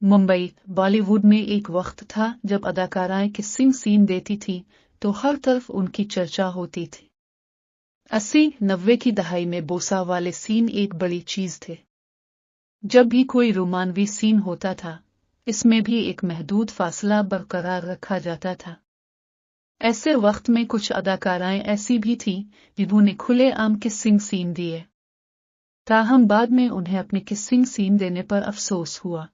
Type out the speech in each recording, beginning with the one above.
मुंबई, बॉलीवुड में एक वक्त था जब अदाकाराएं किसिंग सीन देती थीं तो हर तरफ उनकी चर्चा होती थी। 80-90 की दहाई में बोसा वाले सीन एक बड़ी चीज थे। जब भी कोई रोमांवी सीन होता था, इसमें भी एक महदूद फासला बरकरार रखा जाता था। ऐसे वक्त में कुछ अदाकाराएं ऐसी भी थीं जिन्होंने खुलेआम किसिंग सीन दिए। ताहम बाद में उन्हें अपने किसिंग सीन देने पर अफसोस हुआ।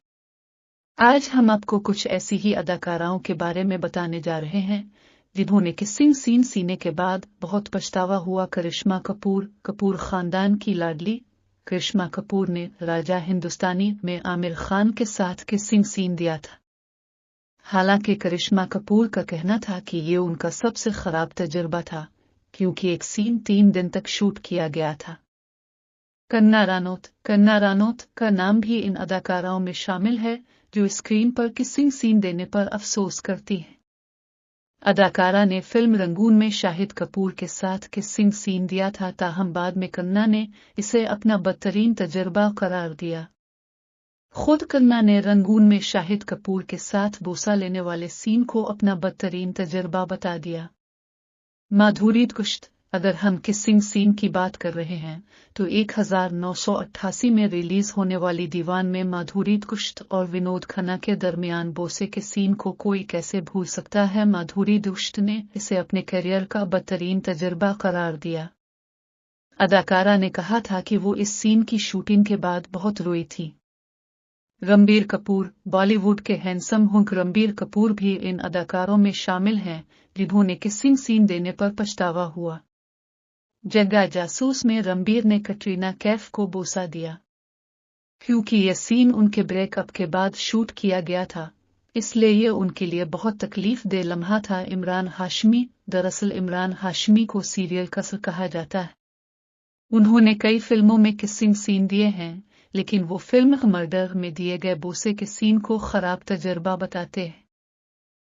आज हम आपको कुछ ऐसी ही अदाकाराओं के बारे में बताने जा रहे हैं जिन्होंने किसिंग सीन सीने के बाद बहुत पछतावा हुआ। करिश्मा कपूर, कपूर खानदान की लाडली करिश्मा कपूर ने राजा हिंदुस्तानी में आमिर खान के साथ किसिंग सीन दिया था। हालांकि करिश्मा कपूर का कहना था कि ये उनका सबसे खराब तजुर्बा था क्योंकि एक सीन 3 दिन तक शूट किया गया था। कन्ना रानौत का नाम भी इन अदाकाराओं में शामिल है जो स्क्रीन पर किसिंग सीन देने पर अफसोस करती हैं। अदाकारा ने फिल्म रंगून में शाहिद कपूर के साथ किसिंग सीन दिया था, ताहम बाद में कन्ना ने इसे अपना बदतरीन तजुर्बा करार दिया। खुद कन्ना ने रंगून में शाहिद कपूर के साथ बोसा लेने वाले सीन को अपना बदतरीन तजुर्बा बता दिया। माधुरी दीक्षित, अगर हम किसिंग सीन की बात कर रहे हैं तो 1988 में रिलीज होने वाली दीवान में माधुरी दीक्षित और विनोद खन्ना के दरमियान बोसे के सीन को कोई कैसे भूल सकता है। माधुरी दीक्षित ने इसे अपने करियर का बदतरीन तजुर्बा करार दिया। अदाकारा ने कहा था कि वो इस सीन की शूटिंग के बाद बहुत रोई थी। रणबीर कपूर, बॉलीवुड के हैंडसम हंक रणबीर कपूर भी इन अदाकारों में शामिल हैं जिन्होंने किसिंग सीन देने पर पछतावा हुआ। जग्गा जासूस में रणबीर ने कटरीना कैफ को बोसा दिया। क्योंकि यह सीन उनके ब्रेकअप के बाद शूट किया गया था, इसलिए ये उनके लिए बहुत तकलीफ दे लम्हा था। इमरान हाशमी, दरअसल इमरान हाशमी को सीरियल कसर कहा जाता है। उन्होंने कई फिल्मों में किसिंग सीन दिए हैं, लेकिन वो फिल्म मर्डर में दिए गए बोसे के सीन को खराब तजुर्बा बताते हैं।